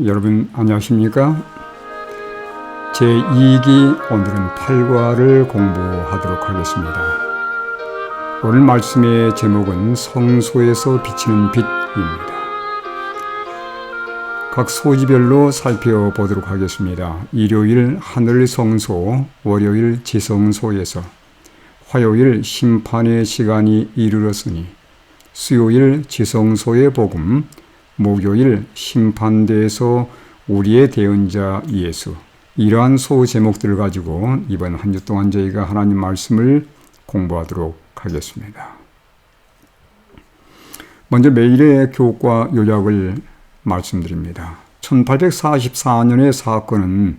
여러분 안녕하십니까? 제2기 오늘은 8과를 공부하도록 하겠습니다. 오늘 말씀의 제목은 성소에서 비치는 빛입니다. 각 소지별로 살펴보도록 하겠습니다. 일요일 하늘 성소, 월요일 지성소에서, 화요일 심판의 시간이 이르렀으니, 수요일 지성소의 복음, 목요일 심판대에서 우리의 대언자 예수. 이러한 소 제목들을 가지고 이번 한 주 동안 저희가 하나님 말씀을 공부하도록 하겠습니다. 먼저 매일의 교과 요약을 말씀드립니다. 1844년의 사건은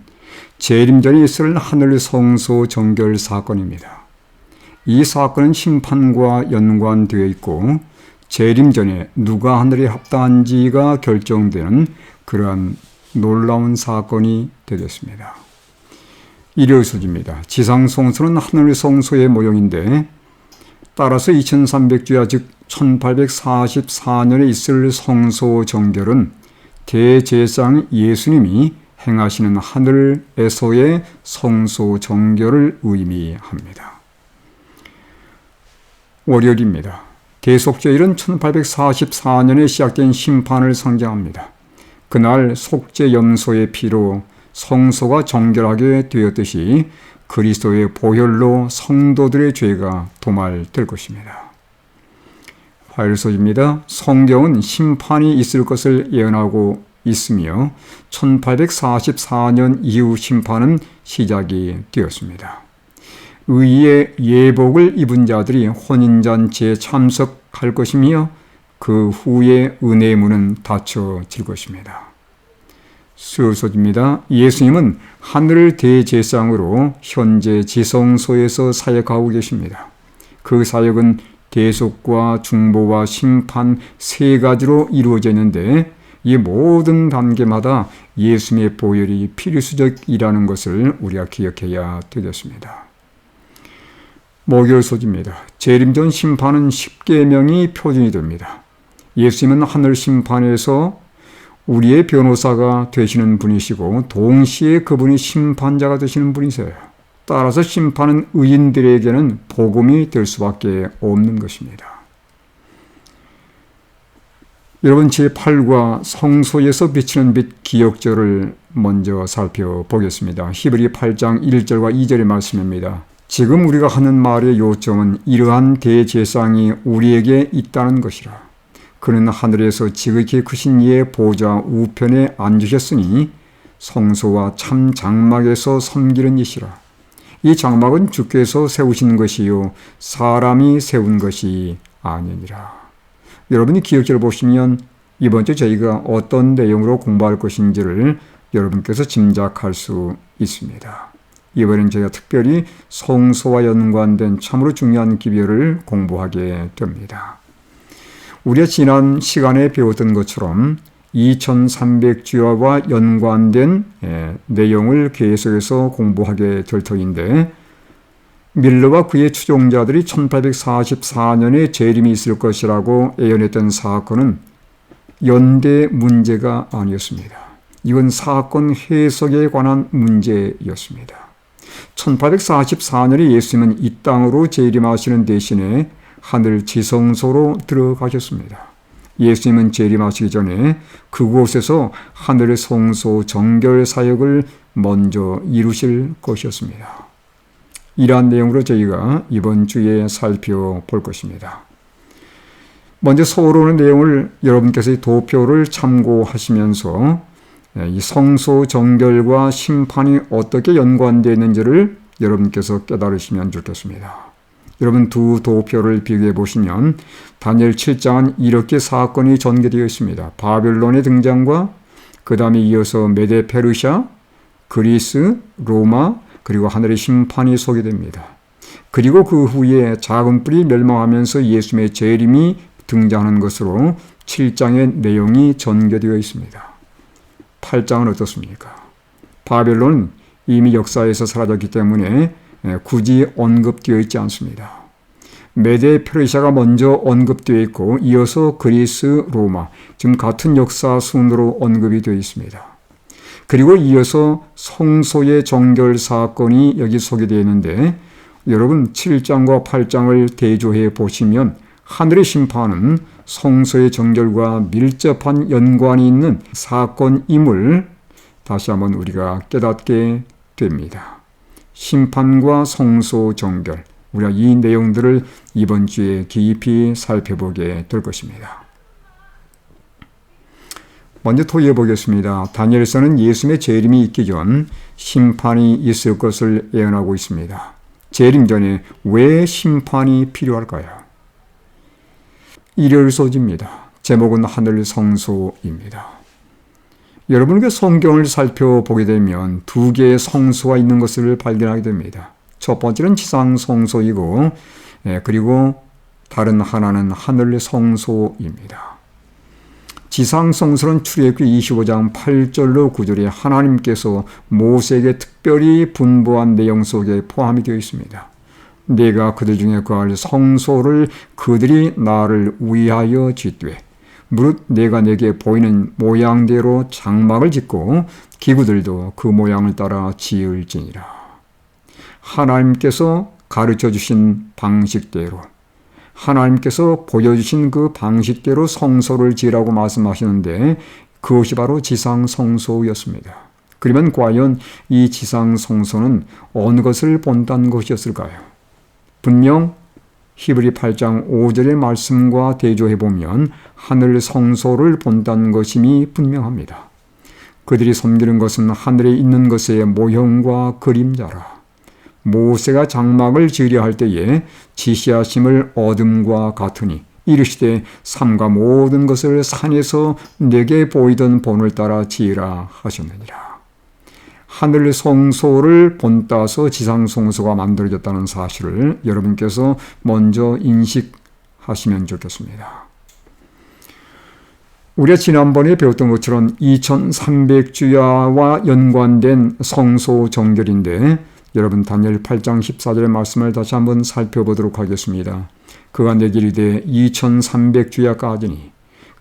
재림전에 있을 하늘 성소 정결 사건입니다. 이 사건은 심판과 연관되어 있고 재림 전에 누가 하늘에 합당한지가 결정되는 그러한 놀라운 사건이 되었습니다. 일요일 소지입니다. 지상 성소는 하늘 성소의 모형인데 따라서 2300주야 즉 1844년에 있을 성소 정결은 대제사장 예수님이 행하시는 하늘에서의 성소 정결을 의미합니다. 월요일입니다. 대속죄일은 1844년에 시작된 심판을 상징합니다. 그날 속죄염소의 피로 성소가 정결하게 되었듯이 그리스도의 보혈로 성도들의 죄가 도말될 것입니다. 화요일 소지입니다. 성경은 심판이 있을 것을 예언하고 있으며 1844년 이후 심판은 시작이 되었습니다. 의의 예복을 입은 자들이 혼인잔치에 참석할 것이며 그 후에 은혜의 문은 닫혀질 것입니다. 수요일 소지입니다. 예수님은 하늘 대제사장으로 현재 지성소에서 사역하고 계십니다. 그 사역은 대속과 중보와 심판 세 가지로 이루어져 있는데 이 모든 단계마다 예수님의 보혈이 필수적이라는 것을 우리가 기억해야 되겠습니다. 목요일 소지입니다. 재림전 심판은 십계명이 표준이 됩니다. 예수님은 하늘 심판에서 우리의 변호사가 되시는 분이시고 동시에 그분이 심판자가 되시는 분이세요. 따라서 심판은 의인들에게는 복음이 될 수밖에 없는 것입니다. 여러분 제8과 성소에서 비치는 빛 기억절을 먼저 살펴보겠습니다. 히브리 8장 1절과 2절의 말씀입니다. 지금 우리가 하는 말의 요점은 이러한 대제사장이 우리에게 있다는 것이라. 그는 하늘에서 지극히 크신 이의 보좌 우편에 앉으셨으니 성소와 참 장막에서 섬기는 이시라. 이 장막은 주께서 세우신 것이요 사람이 세운 것이 아니니라. 여러분이 기억절을 보시면 이번 주 저희가 어떤 내용으로 공부할 것인지를 여러분께서 짐작할 수 있습니다. 이번엔 저희가 특별히 성소와 연관된 참으로 중요한 기별을 공부하게 됩니다. 우리가 지난 시간에 배웠던 것처럼 2300주야와 연관된 내용을 계속해서 공부하게 될 터인데 밀러와 그의 추종자들이 1844년에 재림이 있을 것이라고 예언했던 사건은 연대 문제가 아니었습니다. 이건 사건 해석에 관한 문제였습니다. 1844년에 예수님은 이 땅으로 재림하시는 대신에 하늘 지성소로 들어가셨습니다. 예수님은 재림하시기 전에 그곳에서 하늘의 성소 정결 사역을 먼저 이루실 것이었습니다. 이러한 내용으로 저희가 이번 주에 살펴볼 것입니다. 먼저 서론의 내용을 여러분께서 이 도표를 참고하시면서 이 성소 정결과 심판이 어떻게 연관되어 있는지를 여러분께서 깨달으시면 좋겠습니다. 여러분 두 도표를 비교해 보시면 다니엘 7장은 이렇게 사건이 전개되어 있습니다. 바벨론의 등장과 그 다음에 이어서 메데 페르시아, 그리스, 로마 그리고 하늘의 심판이 소개됩니다. 그리고 그 후에 작은 뿔이 멸망하면서 예수님의 재림이 등장하는 것으로 7장의 내용이 전개되어 있습니다. 8장은 어떻습니까? 바벨론은 이미 역사에서 사라졌기 때문에 굳이 언급되어 있지 않습니다. 메데 페르시아가 먼저 언급되어 있고 이어서 그리스, 로마, 지금 같은 역사 순으로 언급이 되어 있습니다. 그리고 이어서 성소의 정결 사건이 여기 소개되어 있는데 여러분 7장과 8장을 대조해 보시면 하늘의 심판은 성소의 정결과 밀접한 연관이 있는 사건임을 다시 한번 우리가 깨닫게 됩니다. 심판과 성소 정결, 우리가 이 내용들을 이번 주에 깊이 살펴보게 될 것입니다. 먼저 토의해 보겠습니다. 다니엘서는 예수님의 재림이 있기 전 심판이 있을 것을 예언하고 있습니다. 재림 전에 왜 심판이 필요할까요? 일요일 소지입니다. 제목은 하늘 성소입니다. 여러분 그 성경을 살펴보게 되면 두 개의 성소가 있는 것을 발견하게 됩니다. 첫 번째는 지상 성소이고 그리고 다른 하나는 하늘 성소입니다. 지상 성소는 출애굽기 25장 8절로 9절에 하나님께서 모세에게 특별히 분부한 내용 속에 포함이 되어 있습니다. 내가 그들 중에 거할 성소를 그들이 나를 위하여 짓되 무릇 내가 내게 보이는 모양대로 장막을 짓고 기구들도 그 모양을 따라 지을지니라. 하나님께서 가르쳐 주신 방식대로 하나님께서 보여주신 그 방식대로 성소를 지으라고 말씀하시는데 그것이 바로 지상 성소였습니다. 그러면 과연 이 지상 성소는 어느 것을 본다는 것이었을까요? 분명 히브리 8장 5절의 말씀과 대조해 보면 하늘 성소를 본다는 것임이 분명합니다. 그들이 섬기는 것은 하늘에 있는 것의 모형과 그림자라. 모세가 장막을 지으려 할 때에 지시하심을 어둠과 같으니 이르시되 삼가 모든 것을 산에서 내게 보이던 본을 따라 지으라 하셨느니라. 하늘 성소를 본따서 지상 성소가 만들어졌다는 사실을 여러분께서 먼저 인식하시면 좋겠습니다. 우리가 지난번에 배웠던 것처럼 2300주야와 연관된 성소 정결인데 여러분 다니엘 8장 14절의 말씀을 다시 한번 살펴보도록 하겠습니다. 그가 내게 이르되 2300주야까지니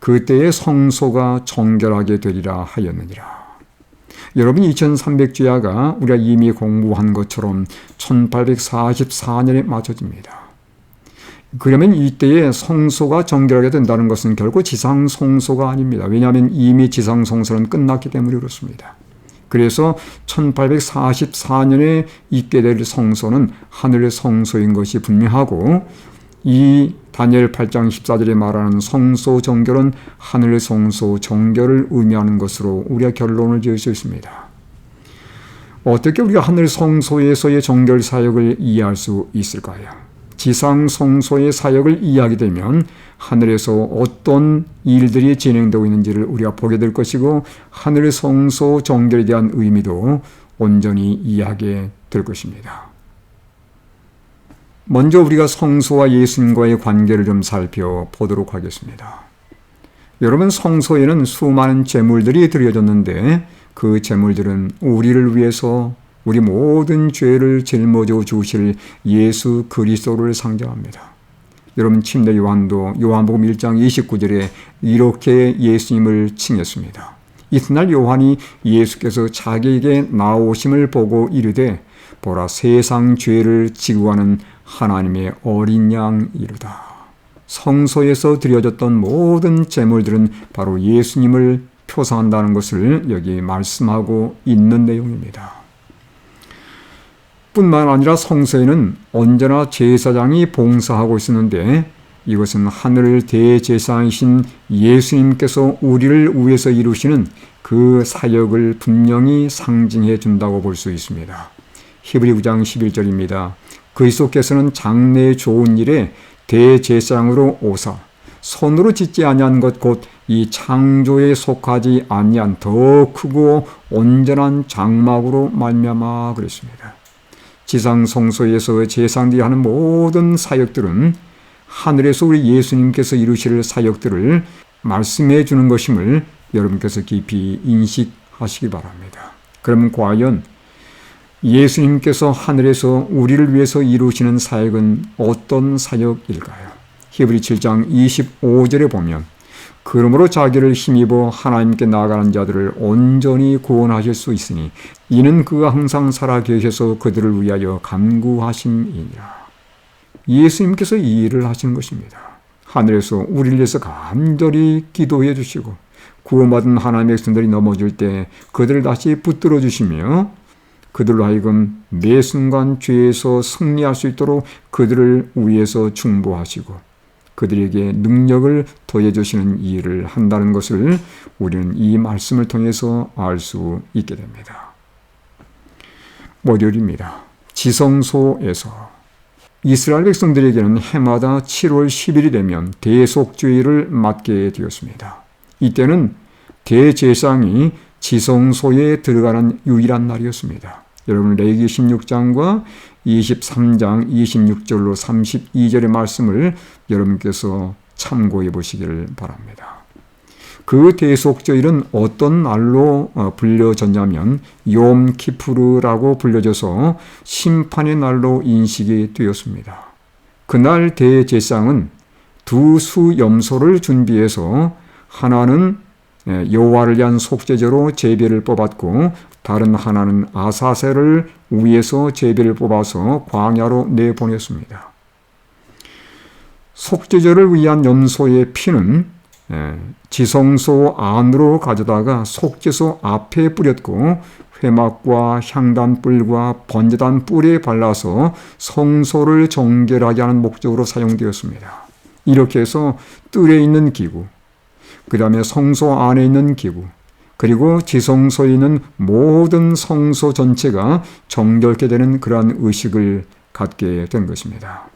그때의 성소가 정결하게 되리라 하였느니라. 여러분 2300주야가 우리가 이미 공부한 것처럼 1844년에 맞춰집니다. 그러면 이때에 성소가 정결하게 된다는 것은 결코 지상 성소가 아닙니다. 왜냐하면 이미 지상 성소는 끝났기 때문에 그렇습니다. 그래서 1844년에 있게 될 성소는 하늘의 성소인 것이 분명하고 이 다니엘 8장 14절에 말하는 성소 정결은 하늘의 성소 정결을 의미하는 것으로 우리가 결론을 지을 수 있습니다. 어떻게 우리가 하늘 성소에서의 정결 사역을 이해할 수 있을까요? 지상 성소의 사역을 이해하게 되면 하늘에서 어떤 일들이 진행되고 있는지를 우리가 보게 될 것이고 하늘의 성소 정결에 대한 의미도 온전히 이해하게 될 것입니다. 먼저 우리가 성소와 예수님과의 관계를 좀 살펴보도록 하겠습니다. 여러분 성소에는 수많은 제물들이 드려졌는데 그 제물들은 우리를 위해서 우리 모든 죄를 짊어져 주실 예수 그리스도를 상징합니다. 여러분 침례 요한도 요한복음 1장 29절에 이렇게 예수님을 칭했습니다. 이튿날 요한이 예수께서 자기에게 나오심을 보고 이르되 보라 세상 죄를 지고 가는 하나님의 어린 양이로다. 성소에서 드려졌던 모든 제물들은 바로 예수님을 표상한다는 것을 여기 말씀하고 있는 내용입니다. 뿐만 아니라 성소에는 언제나 제사장이 봉사하고 있었는데 이것은 하늘 대제사장이신 예수님께서 우리를 위해서 이루시는 그 사역을 분명히 상징해 준다고 볼 수 있습니다. 히브리 9장 11절입니다. 그리스도께서는 장래 좋은 일에 대제사장으로 오사 손으로 짓지 아니한 것 곧 이 창조에 속하지 아니한 더 크고 온전한 장막으로 말미암아 그랬습니다. 지상 성소에서 제사장들이 하는 모든 사역들은 하늘에서 우리 예수님께서 이루실 사역들을 말씀해 주는 것임을 여러분께서 깊이 인식하시기 바랍니다. 그러면 과연 예수님께서 하늘에서 우리를 위해서 이루시는 사역은 어떤 사역일까요? 히브리 7장 25절에 보면 그러므로 자기를 힘입어 하나님께 나아가는 자들을 온전히 구원하실 수 있으니 이는 그가 항상 살아계셔서 그들을 위하여 간구하심이니라. 예수님께서 이 일을 하시는 것입니다. 하늘에서 우리를 위해서 간절히 기도해 주시고 구원받은 하나님의 백성들이 넘어질 때 그들을 다시 붙들어 주시며 그들로 하여금 매 순간 죄에서 승리할 수 있도록 그들을 위해서 중보하시고 그들에게 능력을 더해 주시는 일을 한다는 것을 우리는 이 말씀을 통해서 알 수 있게 됩니다. 월요일입니다. 지성소에서 이스라엘 백성들에게는 해마다 7월 10일이 되면 대속죄를 맡게 되었습니다. 이때는 대제사장이 지성소에 들어가는 유일한 날이었습니다. 여러분 레위기 16장과 23장 26절로 32절의 말씀을 여러분께서 참고해 보시기를 바랍니다. 그 대속죄일은 어떤 날로 불려졌냐면 욤 키푸르라고 불려져서 심판의 날로 인식이 되었습니다. 그날 대제사장은 두 수염소를 준비해서 하나는 여호와를 위한 속죄제로 제비를 뽑았고 다른 하나는 아사셀을 위해서 제비를 뽑아서 광야로 내보냈습니다. 속죄제를 위한 염소의 피는 지성소 안으로 가져다가 속죄소 앞에 뿌렸고 회막과 향단뿔과 번제단 뿔에 발라서 성소를 정결하게 하는 목적으로 사용되었습니다. 이렇게 해서 뜰에 있는 기구, 그 다음에 성소 안에 있는 기구, 그리고 지성소에 있는 모든 성소 전체가 정결케 되는 그러한 의식을 갖게 된 것입니다.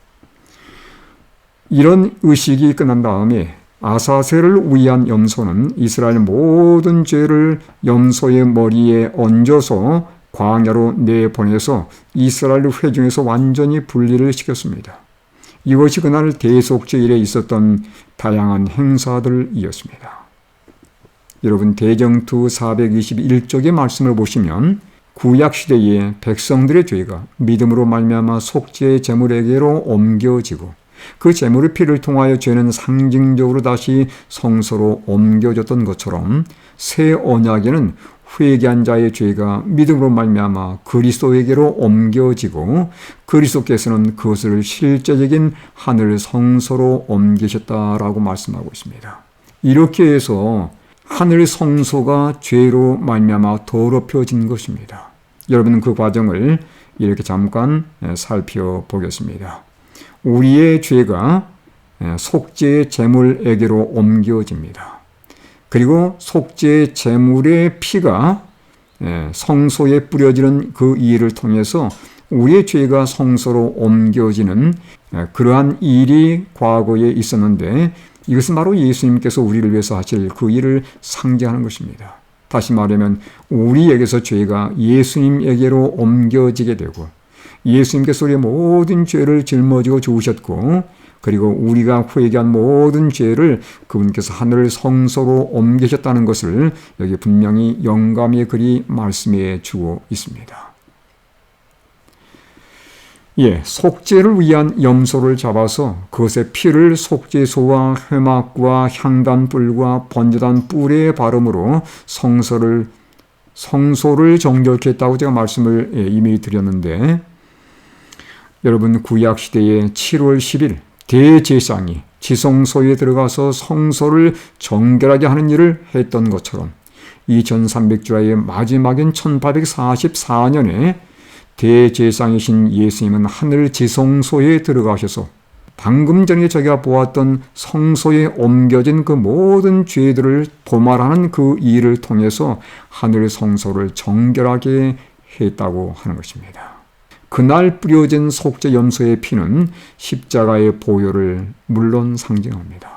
이런 의식이 끝난 다음에 아사셀을 위한 염소는 이스라엘 모든 죄를 염소의 머리에 얹어서 광야로 내보내서 이스라엘 회중에서 완전히 분리를 시켰습니다. 이것이 그날 대속죄일에 있었던 다양한 행사들이었습니다. 여러분 대정투 421쪽의 말씀을 보시면 구약시대의 백성들의 죄가 믿음으로 말미암아 속죄 제물에게로 옮겨지고 그 제물의 피를 통하여 죄는 상징적으로 다시 성소로 옮겨졌던 것처럼 새 언약에는 회개한 자의 죄가 믿음으로 말미암아 그리스도에게로 옮겨지고 그리스도께서는 그것을 실제적인 하늘 성소로 옮기셨다라고 말씀하고 있습니다. 이렇게 해서 하늘 성소가 죄로 말미암아 더럽혀진 것입니다. 여러분은 그 과정을 이렇게 잠깐 살펴보겠습니다. 우리의 죄가 속죄 제물에게로 옮겨집니다. 그리고 속죄 제물의 피가 성소에 뿌려지는 그 일을 통해서 우리의 죄가 성소로 옮겨지는 그러한 일이 과거에 있었는데 이것은 바로 예수님께서 우리를 위해서 하실 그 일을 상징하는 것입니다. 다시 말하면 우리에게서 죄가 예수님에게로 옮겨지게 되고 예수님께서 우리의 모든 죄를 짊어지고 죽으셨고 그리고 우리가 회개한 모든 죄를 그분께서 하늘 성소로 옮기셨다는 것을 여기 분명히 영감의 글이 말씀해 주고 있습니다. 속죄를 위한 염소를 잡아서 그것의 피를 속죄소와 회막과 향단뿔과 번제단 뿔에 바름으로 성소를 정결케 했다고 제가 말씀을 이미 드렸는데 여러분 구약시대의 7월 10일 대제사장이 지성소에 들어가서 성소를 정결하게 하는 일을 했던 것처럼 2300주야의 마지막인 1844년에 대제사장이신 예수님은 하늘 지성소에 들어가셔서 방금 전에 저희가 보았던 성소에 옮겨진 그 모든 죄들을 도말하는 그 일을 통해서 하늘 성소를 정결하게 했다고 하는 것입니다. 그날 뿌려진 속죄 염소의 피는 십자가의 보혈을 물론 상징합니다.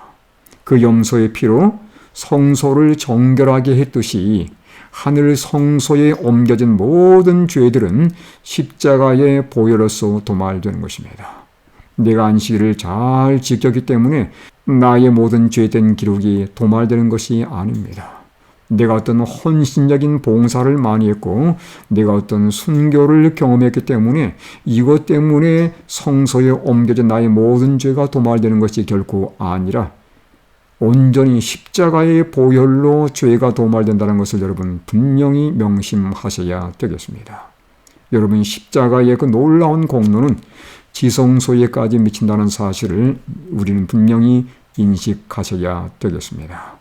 그 염소의 피로 성소를 정결하게 했듯이 하늘 성소에 옮겨진 모든 죄들은 십자가의 보혈로서 도말되는 것입니다. 내가 안식일을 잘 지켰기 때문에 나의 모든 죄된 기록이 도말되는 것이 아닙니다. 내가 어떤 헌신적인 봉사를 많이 했고 내가 어떤 순교를 경험했기 때문에 이것 때문에 성소에 옮겨진 나의 모든 죄가 도말되는 것이 결코 아니라 온전히 십자가의 보혈로 죄가 도말된다는 것을 여러분 분명히 명심하셔야 되겠습니다. 여러분 십자가의 그 놀라운 공로는 지성소에까지 미친다는 사실을 우리는 분명히 인식하셔야 되겠습니다.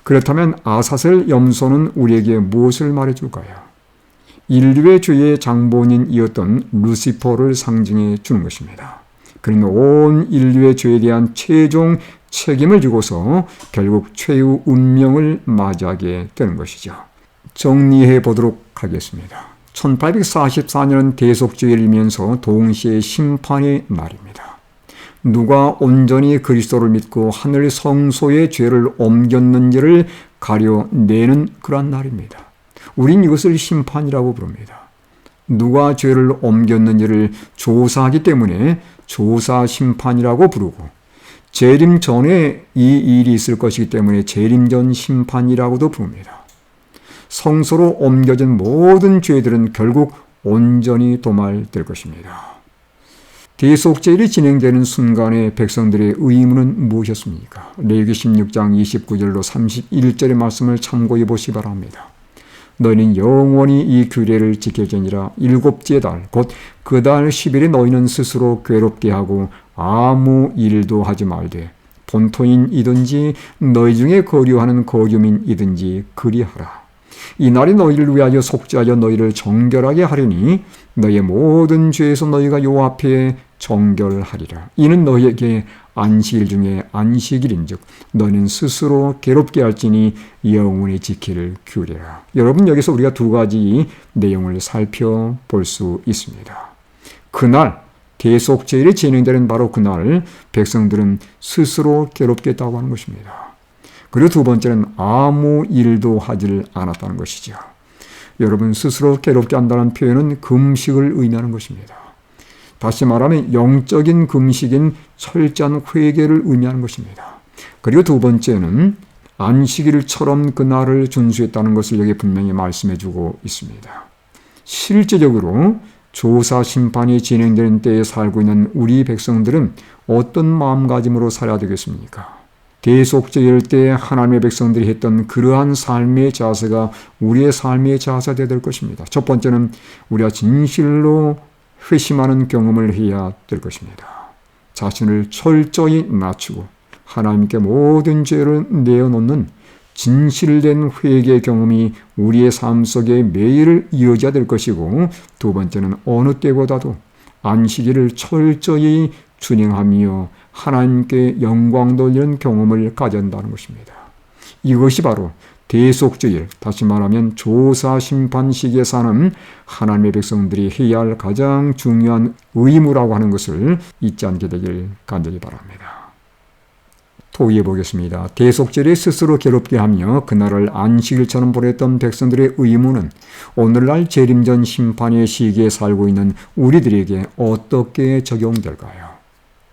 그렇다면 아사셀 염소는 우리에게 무엇을 말해줄까요? 인류의 죄의 장본인이었던 루시퍼를 상징해 주는 것입니다. 그는 온 인류의 죄에 대한 최종 책임을 지고서 결국 최후 운명을 맞이하게 되는 것이죠. 정리해 보도록 하겠습니다. 1844년은 대속죄일이면서 동시에 심판의 날입니다. 누가 온전히 그리스도를 믿고 하늘 성소의 죄를 옮겼는지를 가려내는 그러한 날입니다. 우린 이것을 심판이라고 부릅니다. 누가 죄를 옮겼는지를 조사하기 때문에 조사 심판이라고 부르고 재림 전에 이 일이 있을 것이기 때문에 재림 전 심판이라고도 부릅니다. 성소로 옮겨진 모든 죄들은 결국 온전히 도말될 것입니다. 대속죄일이 진행되는 순간에 백성들의 의무는 무엇이었습니까? 레위기 16장 29절로 31절의 말씀을 참고해 보시기 바랍니다. 너희는 영원히 이 규례를 지킬지니라. 일곱째 달 곧 그 달 10일에 너희는 스스로 괴롭게 하고 아무 일도 하지 말되 본토인이든지 너희 중에 거류하는 거류민이든지 그리하라. 이 날이 너희를 위하여 속죄하여 너희를 정결하게 하리니 너희의 모든 죄에서 너희가 요 앞에 정결하리라. 이는 너희에게 안식일 중에 안식일인즉 너희는 스스로 괴롭게 할지니 영원히 지킬 규례라. 여러분 여기서 우리가 두 가지 내용을 살펴볼 수 있습니다. 그날 대속죄일이 진행되는 바로 그날 백성들은 스스로 괴롭겠다고 하는 것입니다. 그리고 두 번째는 아무 일도 하지를 않았다는 것이죠. 여러분 스스로 괴롭게 한다는 표현은 금식을 의미하는 것입니다. 다시 말하면 영적인 금식인 철저한 회개를 의미하는 것입니다. 그리고 두 번째는 안식일처럼 그날을 준수했다는 것을 여기 분명히 말씀해주고 있습니다. 실제적으로 조사 심판이 진행되는 때에 살고 있는 우리 백성들은 어떤 마음가짐으로 살아야 되겠습니까? 대속죄일 때 하나님의 백성들이 했던 그러한 삶의 자세가 우리의 삶의 자세가 될 것입니다. 첫 번째는 우리가 진실로 회심하는 경험을 해야 될 것입니다. 자신을 철저히 낮추고 하나님께 모든 죄를 내어놓는 진실된 회개 경험이 우리의 삶 속에 매일 이어져야 될 것이고, 두 번째는 어느 때보다도 안식일을 철저히 준행하며 하나님께 영광 돌리는 경험을 가져야 한다는 것입니다. 이것이 바로 대속죄일, 다시 말하면 조사 심판 시기에 사는 하나님의 백성들이 해야 할 가장 중요한 의무라고 하는 것을 잊지 않게 되길 간절히 바랍니다. 토의해 보겠습니다. 대속죄일에 스스로 괴롭게 하며 그날을 안식일처럼 보냈던 백성들의 의무는 오늘날 재림전 심판의 시기에 살고 있는 우리들에게 어떻게 적용될까요?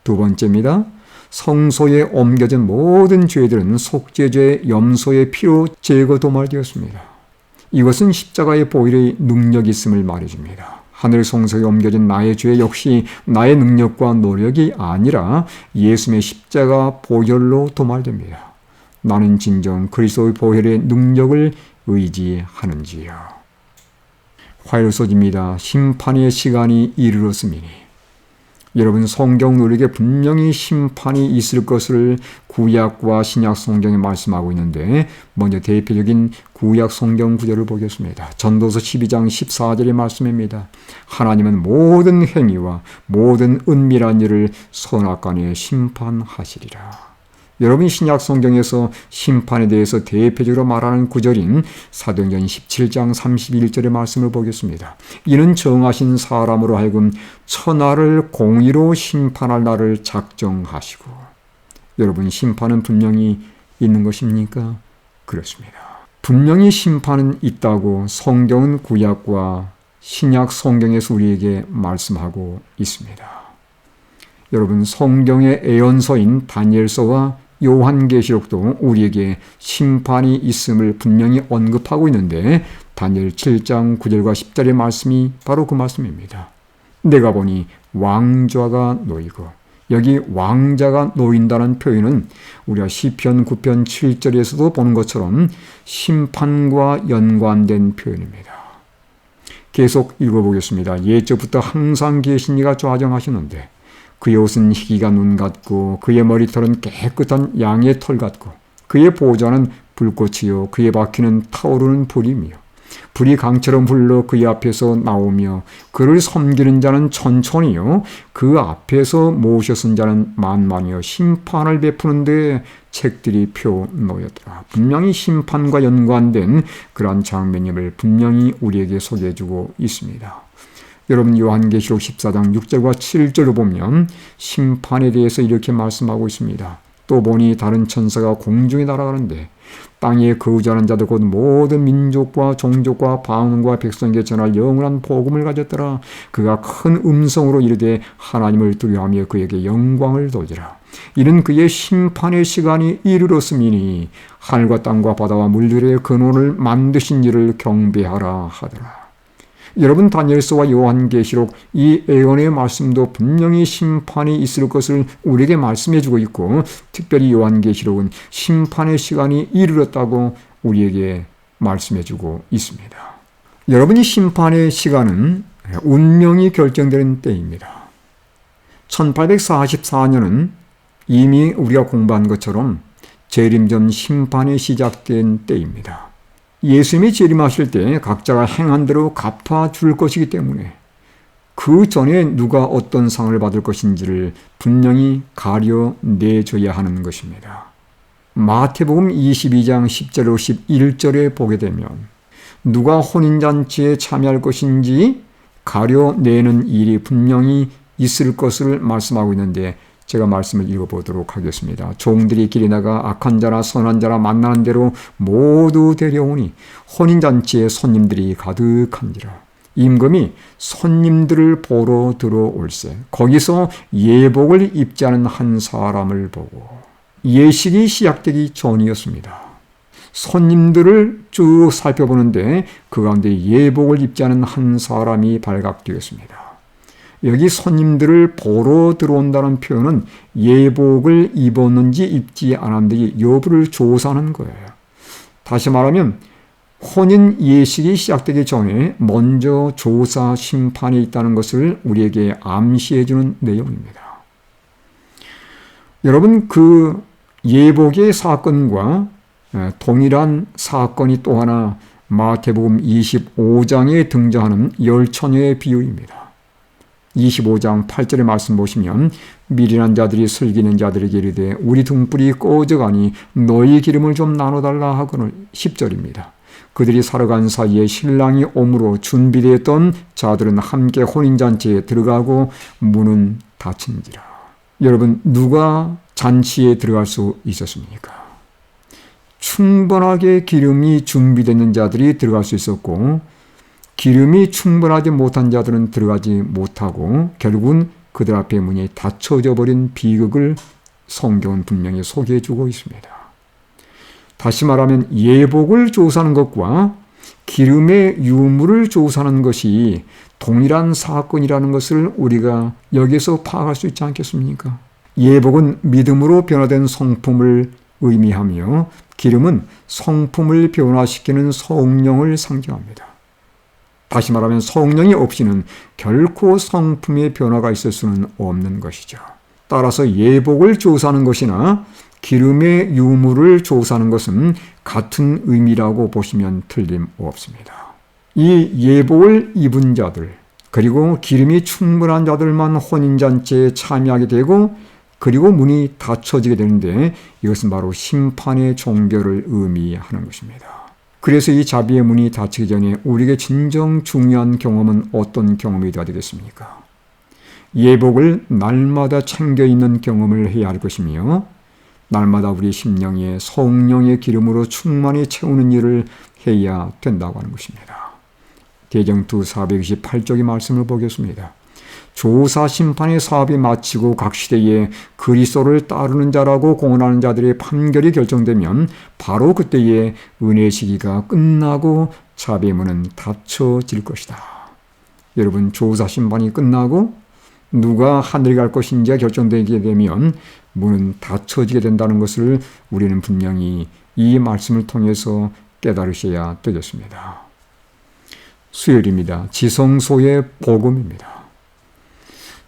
두 번째입니다. 성소에 옮겨진 모든 죄들은 속죄죄 염소의 피로 제거 도말되었습니다. 이것은 십자가의 보혈의 능력이 있음을 말해줍니다. 하늘 성소에 옮겨진 나의 죄 역시 나의 능력과 노력이 아니라 예수님의 십자가 보혈로 도말됩니다. 나는 진정 그리스도의 보혈의 능력을 의지하는지요. 화요소집니다. 심판의 시간이 이르렀음이니. 여러분 성경 우리에게 분명히 심판이 있을 것을 구약과 신약 성경에 말씀하고 있는데, 먼저 대표적인 구약 성경 구절을 보겠습니다. 전도서 12장 14절의 말씀입니다. 하나님은 모든 행위와 모든 은밀한 일을 선악간에 심판하시리라. 여러분 신약 성경에서 심판에 대해서 대표적으로 말하는 구절인 사도행전 17장 31절의 말씀을 보겠습니다. 이는 정하신 사람으로 하여금 천하를 공의로 심판할 날을 작정하시고. 여러분 심판은 분명히 있는 것입니까? 그렇습니다. 분명히 심판은 있다고 성경은 구약과 신약 성경에서 우리에게 말씀하고 있습니다. 여러분 성경의 애언서인 다니엘서와 요한계시록도 우리에게 심판이 있음을 분명히 언급하고 있는데 다니엘 7장 9절과 10절의 말씀이 바로 그 말씀입니다. 내가 보니 왕좌가 놓이고, 여기 왕자가 놓인다는 표현은 우리가 시편 9편 7절에서도 보는 것처럼 심판과 연관된 표현입니다. 계속 읽어보겠습니다. 옛적부터 항상 계신 이가 좌정하시는데 그의 옷은 희기가 눈 같고 그의 머리털은 깨끗한 양의 털 같고 그의 보좌는 불꽃이요 그의 바퀴는 타오르는 불이며 불이 강처럼 흘러 그의 앞에서 나오며 그를 섬기는 자는 천천히요 그 앞에서 모셔선 자는 만만히요 심판을 베푸는데 책들이 펴 놓였더라. 분명히 심판과 연관된 그러한 장면임을 분명히 우리에게 소개해주고 있습니다. 여러분, 요한계시록 14장 6절과 7절을 보면 심판에 대해서 이렇게 말씀하고 있습니다. 또 보니 다른 천사가 공중에 날아가는데 땅에 거주하는 자들 곧 모든 민족과 종족과 방언과 백성에게 전할 영원한 복음을 가졌더라. 그가 큰 음성으로 이르되 하나님을 두려워하며 그에게 영광을 돌리라. 이는 그의 심판의 시간이 이르렀음이니 하늘과 땅과 바다와 물들의 근원을 만드신 이를 경배하라 하더라. 여러분, 다니엘서와 요한계시록 이 예언의 말씀도 분명히 심판이 있을 것을 우리에게 말씀해 주고 있고, 특별히 요한계시록은 심판의 시간이 이르렀다고 우리에게 말씀해 주고 있습니다. 여러분이 심판의 시간은 운명이 결정되는 때입니다. 1844년은 이미 우리가 공부한 것처럼 재림 전 심판이 시작된 때입니다. 예수님이 재림하실 때 각자가 행한 대로 갚아줄 것이기 때문에 그 전에 누가 어떤 상을 받을 것인지를 분명히 가려내줘야 하는 것입니다. 마태복음 22장 10절로 11절에 보게 되면 누가 혼인잔치에 참여할 것인지 가려내는 일이 분명히 있을 것을 말씀하고 있는데 제가 말씀을 읽어보도록 하겠습니다. 종들이 길에 나가 악한 자나 선한 자나 만나는 대로 모두 데려오니 혼인잔치에 손님들이 가득한지라. 임금이 손님들을 보러 들어올세 거기서 예복을 입지 않은 한 사람을 보고, 예식이 시작되기 전이었습니다. 손님들을 쭉 살펴보는데 그 가운데 예복을 입지 않은 한 사람이 발각되었습니다. 여기 손님들을 보러 들어온다는 표현은 예복을 입었는지 입지 않았는지 여부를 조사하는 거예요. 다시 말하면 혼인 예식이 시작되기 전에 먼저 조사 심판이 있다는 것을 우리에게 암시해 주는 내용입니다. 여러분, 그 예복의 사건과 동일한 사건이 또 하나 마태복음 25장에 등장하는 열처녀의 비유입니다. 25장 8절의 말씀 보시면 미련한 자들이 슬기는 자들에게 이르되 우리 등불이 꺼져가니 너희 기름을 좀 나눠달라 하거늘. 10절입니다. 그들이 살아간 사이에 신랑이 오므로 준비되었던 자들은 함께 혼인잔치에 들어가고 문은 닫힌지라. 여러분, 누가 잔치에 들어갈 수 있었습니까? 충분하게 기름이 준비되는 자들이 들어갈 수 있었고, 기름이 충분하지 못한 자들은 들어가지 못하고 결국은 그들 앞에 문이 닫혀져 버린 비극을 성경은 분명히 소개해 주고 있습니다. 다시 말하면 예복을 조사하는 것과 기름의 유물을 조사하는 것이 동일한 사건이라는 것을 우리가 여기서 파악할 수 있지 않겠습니까? 예복은 믿음으로 변화된 성품을 의미하며 기름은 성품을 변화시키는 성령을 상징합니다. 다시 말하면 성령이 없이는 결코 성품의 변화가 있을 수는 없는 것이죠. 따라서 예복을 조사하는 것이나 기름의 유물을 조사하는 것은 같은 의미라고 보시면 틀림없습니다. 이 예복을 입은 자들, 그리고 기름이 충분한 자들만 혼인잔치에 참여하게 되고 그리고 문이 닫혀지게 되는데 이것은 바로 심판의 종결을 의미하는 것입니다. 그래서 이 자비의 문이 닫히기 전에 우리에게 진정 중요한 경험은 어떤 경험이 되어야 되겠습니까? 예복을 날마다 챙겨 있는 경험을 해야 할 것이며 날마다 우리 심령에 성령의 기름으로 충만히 채우는 일을 해야 된다고 하는 것입니다. 대정투 428쪽의 말씀을 보겠습니다. 조사 심판의 사업이 마치고 각 시대에 그리스도를 따르는 자라고 공언하는 자들의 판결이 결정되면 바로 그때에 은혜의 시기가 끝나고 자비의 문은 닫혀질 것이다. 여러분, 조사 심판이 끝나고 누가 하늘에 갈 것인지가 결정되게 되면 문은 닫혀지게 된다는 것을 우리는 분명히 이 말씀을 통해서 깨달으셔야 되겠습니다. 수요일입니다. 지성소의 복음입니다.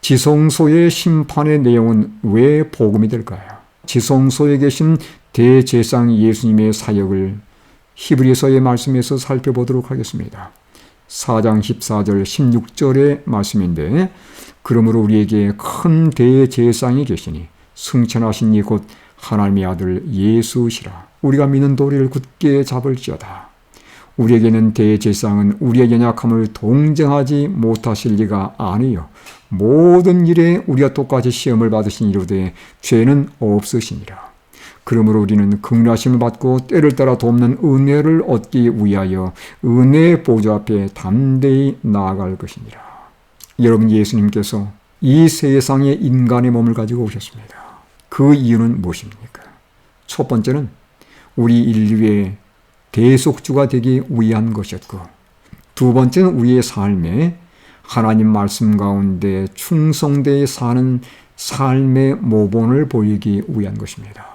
지성소의 심판의 내용은 왜 복음이 될까요? 지성소에 계신 대제사장 예수님의 사역을 히브리서의 말씀에서 살펴보도록 하겠습니다. 4장 14절 16절의 말씀인데, 그러므로 우리에게 큰 대제사장이 계시니 승천하신 이 곧 하나님의 아들 예수시라. 우리가 믿는 도리를 굳게 잡을지어다. 우리에게는 대제사장은 우리의 연약함을 동정하지 못하실 리가 아니요 모든 일에 우리가 똑같이 시험을 받으신 이로되 죄는 없으시니라. 그러므로 우리는 긍휼하심을 받고 때를 따라 돕는 은혜를 얻기 위하여 은혜의 보좌 앞에 담대히 나아갈 것이니라. 여러분, 예수님께서 이 세상에 인간의 몸을 가지고 오셨습니다. 그 이유는 무엇입니까? 첫 번째는 우리 인류의 대속주가 되기 위한 것이었고, 두 번째는 우리의 삶에 하나님 말씀 가운데 충성되어 사는 삶의 모본을 보이기 위한 것입니다.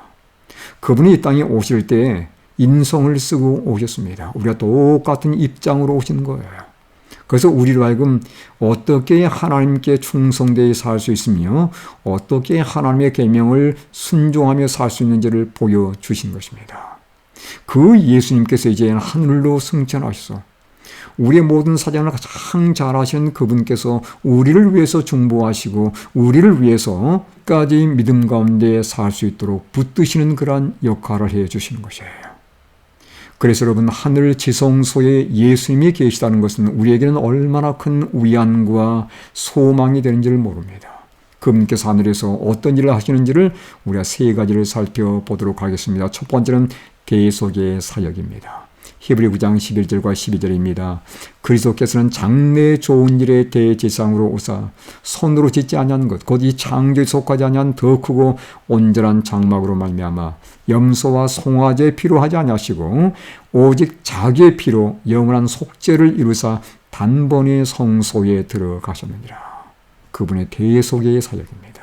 그분이 이 땅에 오실 때 인성을 쓰고 오셨습니다. 우리가 똑같은 입장으로 오신 거예요. 그래서 우리로 하여금 어떻게 하나님께 충성되어 살 수 있으며 어떻게 하나님의 계명을 순종하며 살 수 있는지를 보여주신 것입니다. 그 예수님께서 이제 하늘로 승천하셔서 우리의 모든 사정을 가장 잘 아시는 그분께서 우리를 위해서 중보하시고 우리를 위해서까지 믿음 가운데 살 수 있도록 붙드시는 그러한 역할을 해주시는 것이에요. 그래서 여러분, 하늘 지성소에 예수님이 계시다는 것은 우리에게는 얼마나 큰 위안과 소망이 되는지를 모릅니다. 그분께서 하늘에서 어떤 일을 하시는지를 우리가 세 가지를 살펴보도록 하겠습니다. 첫 번째는 대속의 사역입니다. 히브리 9장 11절과 12절입니다. 그리스도께서는 장래 좋은 일의 대제사장으로 오사 손으로 짓지 아니한 것 곧 이 창조에 속하지 아니한 더 크고 온전한 장막으로 말미암아 염소와 송아지의 피로 하지 아니하시고 오직 자기의 피로 영원한 속죄를 이루사 단번에 성소에 들어가셨느니라. 그분의 대속의 사역입니다.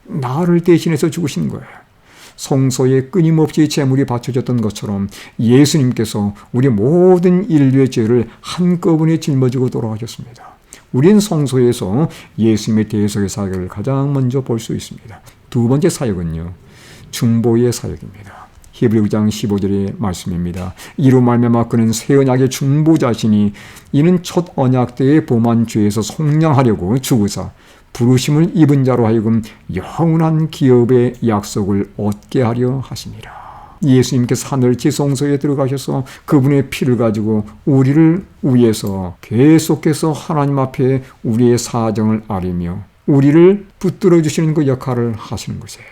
나를 대신해서 죽으신 거예요. 성소에 끊임없이 제물이 바쳐졌던 것처럼 예수님께서 우리 모든 인류의 죄를 한꺼번에 짊어지고 돌아가셨습니다. 우린 성소에서 예수님의 대속의 사역을 가장 먼저 볼 수 있습니다. 두 번째 사역은요, 중보의 사역입니다. 히브리 9장 15절의 말씀입니다. 이로 말미암아 그는 새 언약의 중보자시니 이는 첫 언약 때의 범한 죄에서 속량하려고 죽으사 부르심을 입은 자로 하여금 영원한 기업의 약속을 얻게 하려 하시니라. 예수님께서 하늘 지성소에 들어가셔서 그분의 피를 가지고 우리를 위해서 계속해서 하나님 앞에 우리의 사정을 아뢰며 우리를 붙들어 주시는 그 역할을 하시는 것이에요.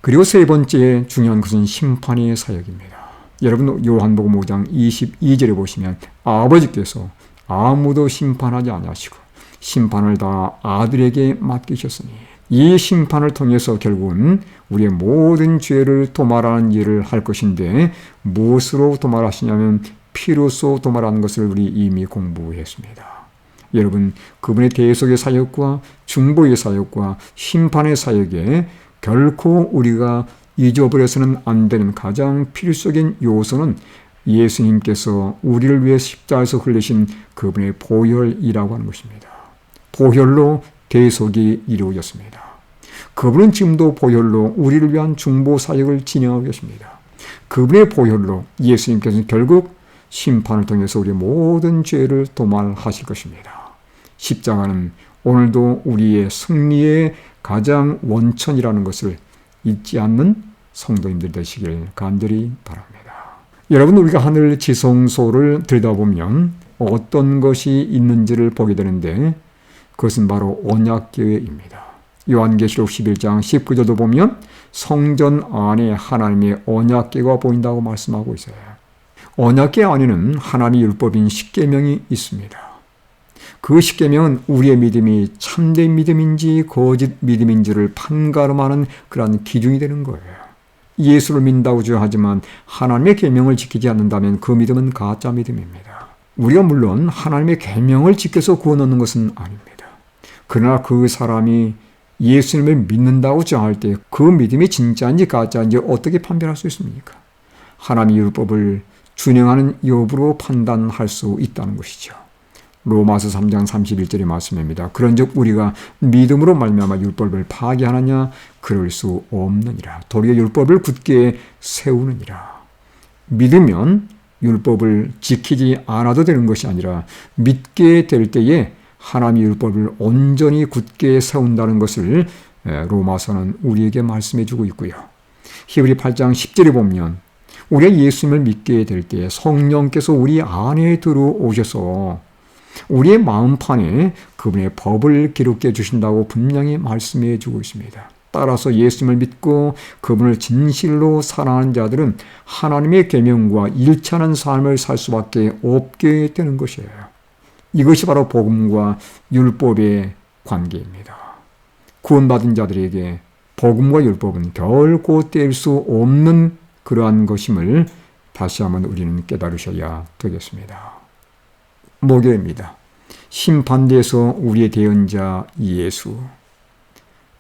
그리고 세 번째 중요한 것은 심판의 사역입니다. 여러분, 요한복음 5장 22절에 보시면 아버지께서 아무도 심판하지 아니하시고 심판을 다 아들에게 맡기셨으니 이 심판을 통해서 결국은 우리의 모든 죄를 도말하는 일을 할 것인데 무엇으로 도말하시냐면 피로써 도말하는 것을 우리 이미 공부했습니다. 여러분, 그분의 대속의 사역과 중보의 사역과 심판의 사역에 결코 우리가 잊어버려서는 안 되는 가장 필수적인 요소는 예수님께서 우리를 위해 십자가에서 흘리신 그분의 보혈이라고 하는 것입니다. 보혈로 대속이 이루어졌습니다. 그분은 지금도 보혈로 우리를 위한 중보 사역을 진행하고 계십니다. 그분의 보혈로 예수님께서는 결국 심판을 통해서 우리의 모든 죄를 도말하실 것입니다. 십자가는 오늘도 우리의 승리의 가장 원천이라는 것을 잊지 않는 성도님들 되시길 간절히 바랍니다. 여러분, 우리가 하늘 지성소를 들여다보면 어떤 것이 있는지를 보게 되는데 그것은 바로 언약궤입니다. 요한계시록 11장 19절도 보면 성전 안에 하나님의 언약궤가 보인다고 말씀하고 있어요. 언약궤 안에는 하나님의 율법인 십계명이 있습니다. 그 십계명은 우리의 믿음이 참된 믿음인지 거짓 믿음인지를 판가름하는 그러한 기준이 되는 거예요. 예수를 믿는다고 하지만 하나님의 계명을 지키지 않는다면 그 믿음은 가짜 믿음입니다. 우리가 물론 하나님의 계명을 지켜서 구원 얻는 것은 아닙니다. 그러나 그 사람이 예수님을 믿는다고 할 때 그 믿음이 진짜인지 가짜인지 어떻게 판별할 수 있습니까? 하나님의 율법을 준행하는 여부로 판단할 수 있다는 것이죠. 로마서 3장 31절의 말씀입니다. 그런즉 우리가 믿음으로 말미암아 율법을 파기하느냐? 그럴 수 없느니라. 도리어 율법을 굳게 세우느니라. 믿으면 율법을 지키지 않아도 되는 것이 아니라 믿게 될 때에 하나님의 율법을 온전히 굳게 세운다는 것을 로마서는 우리에게 말씀해 주고 있고요. 히브리 8장 10절에 보면 우리가 예수님을 믿게 될 때 성령께서 우리 안에 들어오셔서 우리의 마음판에 그분의 법을 기록해 주신다고 분명히 말씀해 주고 있습니다. 따라서 예수님을 믿고 그분을 진실로 사랑하는 자들은 하나님의 계명과 일치하는 삶을 살 수밖에 없게 되는 것이에요. 이것이 바로 복음과 율법의 관계입니다. 구원받은 자들에게 복음과 율법은 결코 뗄 수 없는 그러한 것임을 다시 한번 우리는 깨달으셔야 되겠습니다. 목요입니다. 심판대에서 우리의 대언자 예수.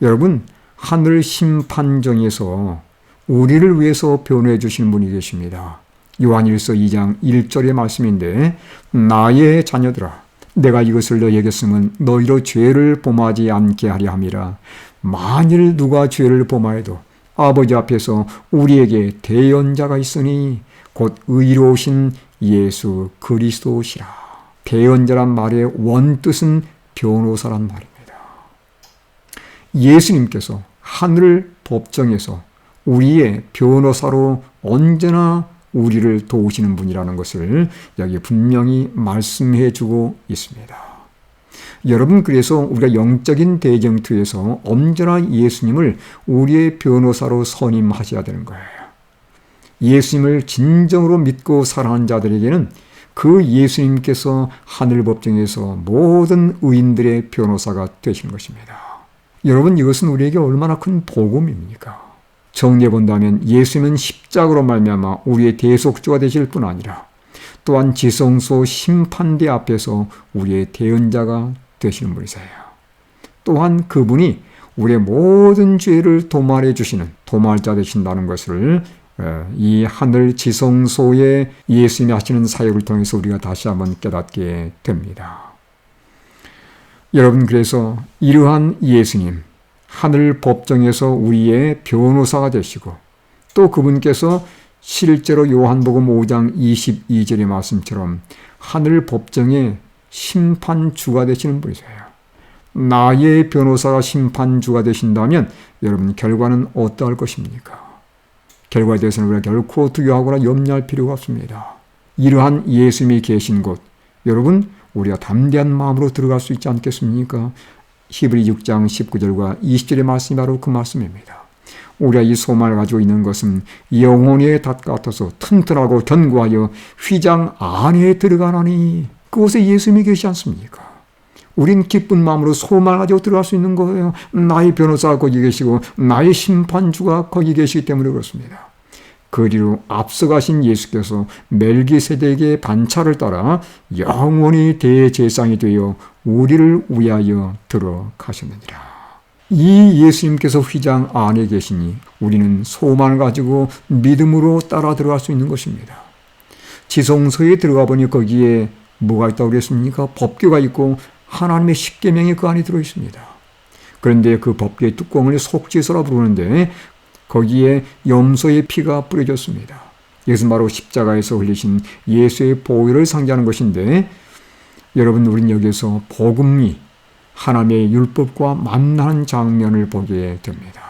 여러분, 하늘 심판정에서 우리를 위해서 변호해 주시는 분이 계십니다. 요한일서 2장 1절의 말씀인데 나의 자녀들아 내가 이것을 너희에게 쓰면 너희로 죄를 범하지 않게 하려 함이라. 만일 누가 죄를 범하여도 아버지 앞에서 우리에게 대언자가 있으니 곧 의로우신 예수 그리스도시라. 대언자란 말의 원뜻은 변호사란 말입니다. 예수님께서 하늘 법정에서 우리의 변호사로 언제나 우리를 도우시는 분이라는 것을 여기 분명히 말씀해 주고 있습니다. 여러분, 그래서 우리가 영적인 대쟁투에서 언제나 예수님을 우리의 변호사로 선임하셔야 되는 거예요. 예수님을 진정으로 믿고 사랑하는 자들에게는 그 예수님께서 하늘 법정에서 모든 의인들의 변호사가 되시는 것입니다. 여러분, 이것은 우리에게 얼마나 큰 복음입니까? 정리해 본다면 예수님은 십자가로 말미암아 우리의 대속주가 되실 뿐 아니라 또한 지성소 심판대 앞에서 우리의 대언자가 되시는 분이세요. 또한 그분이 우리의 모든 죄를 도말해 주시는 도말자 되신다는 것을 이 하늘 지성소에 예수님이 하시는 사역을 통해서 우리가 다시 한번 깨닫게 됩니다. 여러분, 그래서 이러한 예수님, 하늘 법정에서 우리의 변호사가 되시고 또 그분께서 실제로 요한복음 5장 22절의 말씀처럼 하늘 법정의 심판주가 되시는 분이세요. 나의 변호사가 심판주가 되신다면 여러분 결과는 어떠할 것입니까? 결과에 대해서는 우리가 결코 두려워하거나 염려할 필요가 없습니다. 이러한 예수님이 계신 곳, 여러분 우리가 담대한 마음으로 들어갈 수 있지 않겠습니까? 히브리 6장 19절과 20절의 말씀이 바로 그 말씀입니다. 우리가 이 소망을 가지고 있는 것은 영혼의 닷 같아서 튼튼하고 견고하여 휘장 안에 들어가나니 그곳에 예수님이 계시지 않습니까? 우린 기쁜 마음으로 소망을 가지고 들어갈 수 있는 거예요. 나의 변호사가 거기 계시고 나의 심판주가 거기 계시기 때문에 그렇습니다. 그리로 앞서가신 예수께서 멜기세덱의 반차를 따라 영원히 대제사장이 되어 우리를 위하여 들어가셨느니라. 이 예수님께서 휘장 안에 계시니 우리는 소망을 가지고 믿음으로 따라 들어갈 수 있는 것입니다. 지성소에 들어가 보니 거기에 뭐가 있다고 그랬습니까? 법궤가 있고 하나님의 십계명이 그 안에 들어있습니다. 그런데 그 법궤의 뚜껑을 속죄소라 부르는데 거기에 염소의 피가 뿌려졌습니다. 이것은 바로 십자가에서 흘리신 예수의 보혈을 상징하는 것인데 여러분, 우린 여기에서 복음이 하나님의 율법과 만나는 장면을 보게 됩니다.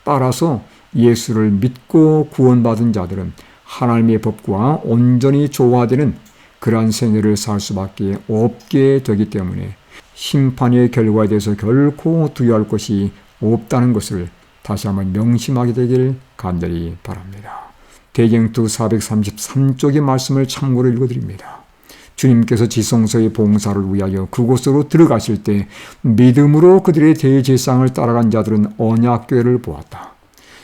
따라서 예수를 믿고 구원받은 자들은 하나님의 법과 온전히 조화되는 그러한 생애를 살 수밖에 없게 되기 때문에 심판의 결과에 대해서 결코 두려워할 것이 없다는 것을 다시 한번 명심하게 되길 간절히 바랍니다. 대쟁투 433쪽의 말씀을 참고로 읽어드립니다. 주님께서 지성소의 봉사를 위하여 그곳으로 들어가실 때 믿음으로 그들의 대제사장을 따라간 자들은 언약궤를 보았다.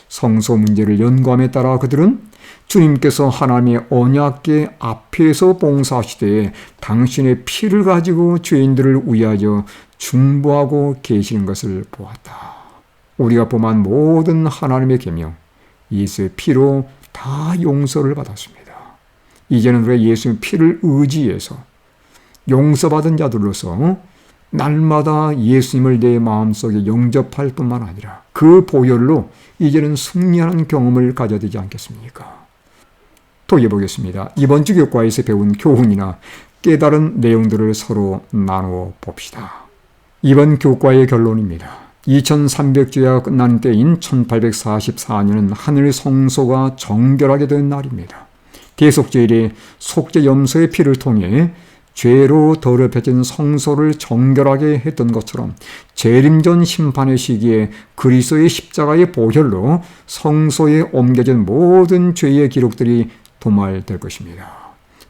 성소 문제를 연구함에 따라 그들은 주님께서 하나님의 언약궤 앞에서 봉사하시되 당신의 피를 가지고 죄인들을 위하여 중보하고 계시는 것을 보았다. 우리가 범한 모든 하나님의 계명, 예수의 피로 다 용서를 받았습니다. 이제는 우리가 예수의 피를 의지해서 용서받은 자들로서 날마다 예수님을 내 마음속에 영접할 뿐만 아니라 그 보혈로 이제는 승리하는 경험을 가져야 되지 않겠습니까? 또 해보겠습니다. 이번 주 교과에서 배운 교훈이나 깨달은 내용들을 서로 나누어 봅시다. 이번 교과의 결론입니다. 2300주야가 끝난 때인 1844년은 하늘 성소가 정결하게 된 날입니다. 대속죄일에 속죄염소의 피를 통해 죄로 더럽혀진 성소를 정결하게 했던 것처럼 재림전 심판의 시기에 그리스도의 십자가의 보혈로 성소에 옮겨진 모든 죄의 기록들이 도말될 것입니다.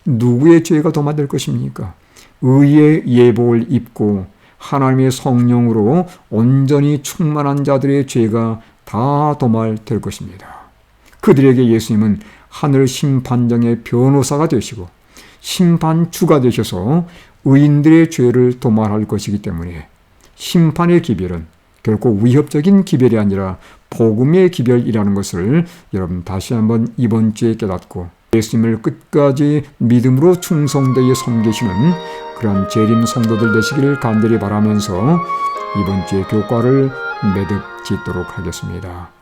누구의 죄가 도말될 것입니까? 의의 예복을 입고 하나님의 성령으로 온전히 충만한 자들의 죄가 다 도말될 것입니다. 그들에게 예수님은 하늘 심판정의 변호사가 되시고 심판주가 되셔서 의인들의 죄를 도말할 것이기 때문에 심판의 기별은 결코 위협적인 기별이 아니라 복음의 기별이라는 것을 여러분 다시 한번 이번 주에 깨닫고 예수님을 끝까지 믿음으로 충성되게 섬기시는 그런 재림 성도들 되시기를 간절히 바라면서 이번 주의 교과를 매듭 짓도록 하겠습니다.